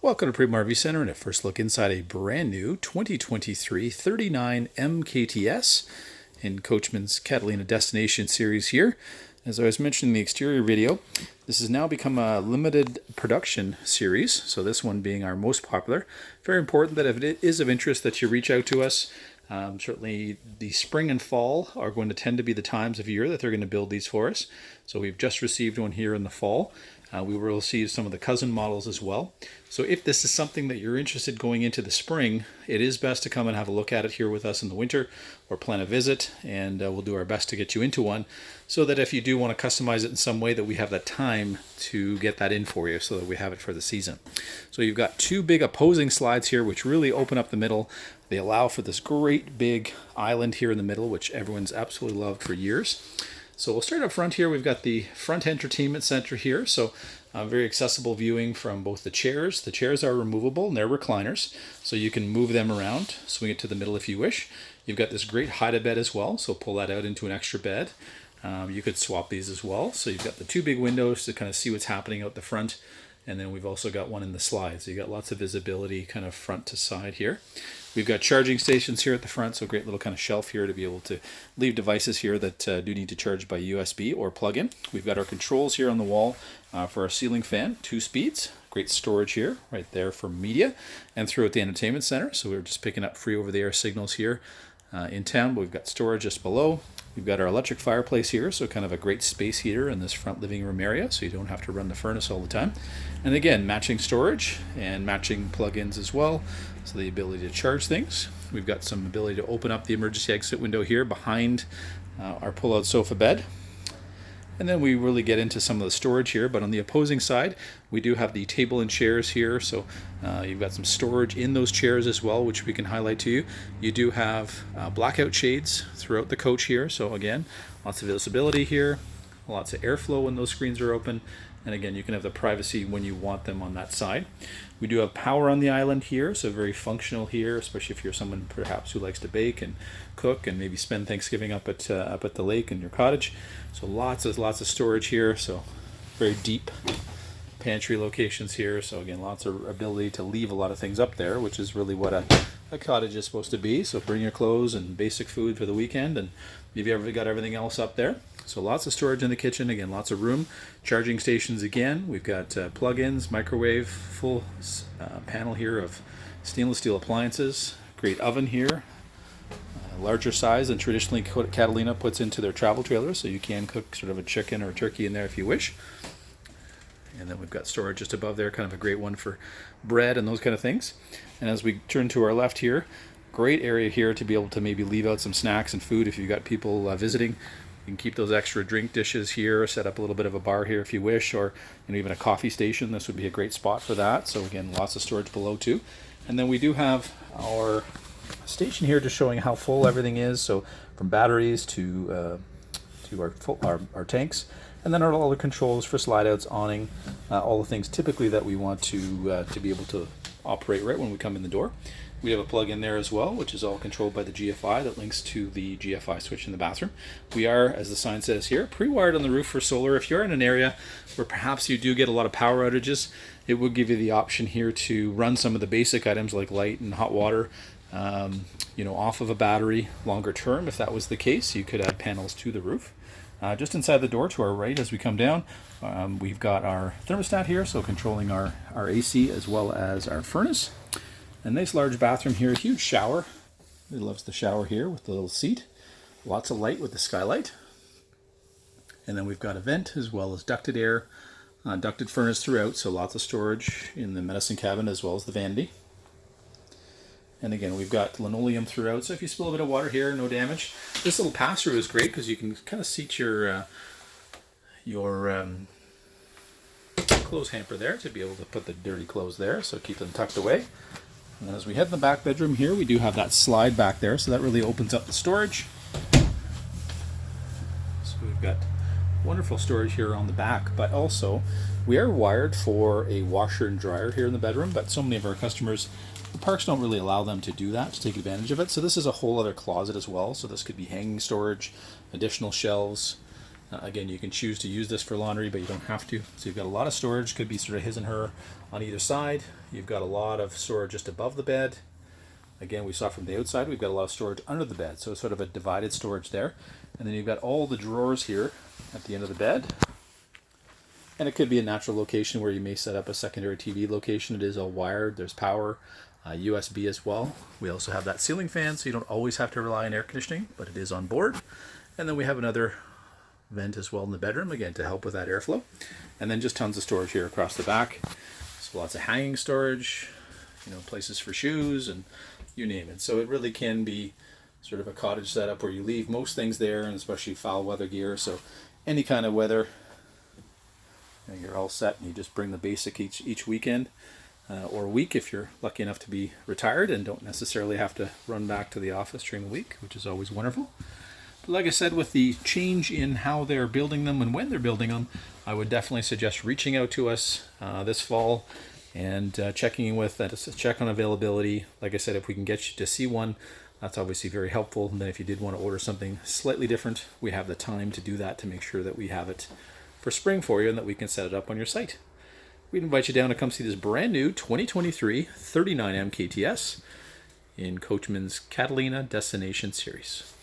Welcome to Primo RV Center and a first look inside a brand new 2023 39 MKTS in Coachmen's Catalina Destination Series here. As I was mentioning in the exterior video, this has now become a limited production series, so this one being our most popular. Very important that if it is of interest that you reach out to us. Certainly the spring and fall are going to tend to be the times of year that they're going to build these for us. So we've just received one here in the fall. We will receive some of the cousin models as well. So if this is something that you're interested going into the spring, it is best to come and have a look at it here with us in the winter or plan a visit, and we'll do our best to get you into one so that if you do want to customize it in some way that we have that time to get that in for you so that we have it for the season. So you've got two big opposing slides here which really open up the middle. They allow for this great big island here in the middle, which everyone's absolutely loved for years. So we'll start up front here. We've got the front entertainment center here. So very accessible viewing from both the chairs. The chairs are removable and they're recliners, so you can move them around, swing it to the middle if you wish. You've got this great hide-a-bed as well, so pull that out into an extra bed. You could swap these as well. So you've got the two big windows to kind of see what's happening out the front. And then we've also got one in the slide. So you've got lots of visibility kind of front to side here. We've got charging stations here at the front, so a great little kind of shelf here to be able to leave devices here that do need to charge by USB or plug-in. We've got our controls here on the wall for our ceiling fan, 2 speeds. Great storage here, right there for media and throughout the entertainment center. So we're just picking up free over-the-air signals here in town, but we've got storage just below. We've got our electric fireplace here, so kind of a great space heater in this front living room area, so you don't have to run the furnace all the time. And again, matching storage and matching plug-ins as well, so the ability to charge things. We've got some ability to open up the emergency exit window here behind our pull-out sofa bed. And then we really get into some of the storage here, but on the opposing side, we do have the table and chairs here. So you've got some storage in those chairs as well, which we can highlight to you. You do have blackout shades throughout the coach here. So again, lots of visibility here, lots of airflow when those screens are open. And again, you can have the privacy when you want them on that side. We do have power on the island here, so very functional here, especially if you're someone perhaps who likes to bake and cook and maybe spend Thanksgiving up at the lake in your cottage. So lots of storage here, so very deep pantry locations here. So again, lots of ability to leave a lot of things up there, which is really what a cottage is supposed to be. So bring your clothes and basic food for the weekend, and you've ever got everything else up there. So lots of storage in the kitchen, again, lots of room. Charging stations again, we've got plug-ins, microwave, full panel here of stainless steel appliances. Great oven here, larger size than traditionally Catalina puts into their travel trailers, so you can cook sort of a chicken or a turkey in there if you wish. And then we've got storage just above there, kind of a great one for bread and those kind of things. And as we turn to our left here, great area here to be able to maybe leave out some snacks and food if you've got people visiting. You can keep those extra drink dishes here, set up a little bit of a bar here if you wish, or even a coffee station. This would be a great spot for that. So again, lots of storage below too. And then we do have our station here just showing how full everything is. So from batteries to our tanks, and then all the controls for slide outs, awning, all the things typically that we want to be able to operate right when we come in the door. We have a plug in there as well, which is all controlled by the GFI that links to the GFI switch in the bathroom. We are, as the sign says here, pre-wired on the roof for solar. If you're in an area where perhaps you do get a lot of power outages, it would give you the option here to run some of the basic items like light and hot water off of a battery longer term. If that was the case, you could add panels to the roof. Just inside the door to our right as we come down, we've got our thermostat here, so controlling our AC as well as our furnace. A nice large bathroom here, a huge shower. He loves the shower here with the little seat. Lots of light with the skylight. And then we've got a vent as well as ducted air, ducted furnace throughout, so lots of storage in the medicine cabinet as well as the vanity. And again, we've got linoleum throughout, so if you spill a bit of water here, no damage. This little pass-through is great because you can kind of seat your clothes hamper there to be able to put the dirty clothes there, so keep them tucked away. And then as we head in the back bedroom here, we do have that slide back there, so that really opens up the storage. So we've got wonderful storage here on the back, but also we are wired for a washer and dryer here in the bedroom, but so many of our customers, the parks don't really allow them to do that, to take advantage of it. So this is a whole other closet as well. So this could be hanging storage, additional shelves, Again, you can choose to use this for laundry, but you don't have to. So you've got a lot of storage, could be sort of his and her on either side. You've got a lot of storage just above the bed. Again, we saw from the outside, we've got a lot of storage under the bed. So it's sort of a divided storage there. And then you've got all the drawers here at the end of the bed. And it could be a natural location where you may set up a secondary TV location. It is all wired, there's power, USB as well. We also have that ceiling fan, so you don't always have to rely on air conditioning, but it is on board. And then we have another vent as well in the bedroom, again, to help with that airflow. And then just tons of storage here across the back. So lots of hanging storage, places for shoes and you name it. So it really can be sort of a cottage setup where you leave most things there, and especially foul weather gear. So any kind of weather, you're all set, and you just bring the basic each weekend or week if you're lucky enough to be retired and don't necessarily have to run back to the office during the week, which is always wonderful. But like I said, with the change in how they're building them and when they're building them, I would definitely suggest reaching out to us this fall and checking in with that, check on availability. Like I said, if we can get you to see one, that's obviously very helpful. And then if you did want to order something slightly different, we have the time to do that to make sure that we have it for spring for you and that we can set it up on your site. We'd invite you down to come see this brand new 2023 39 MKTS in Coachmen's Catalina Destination Series.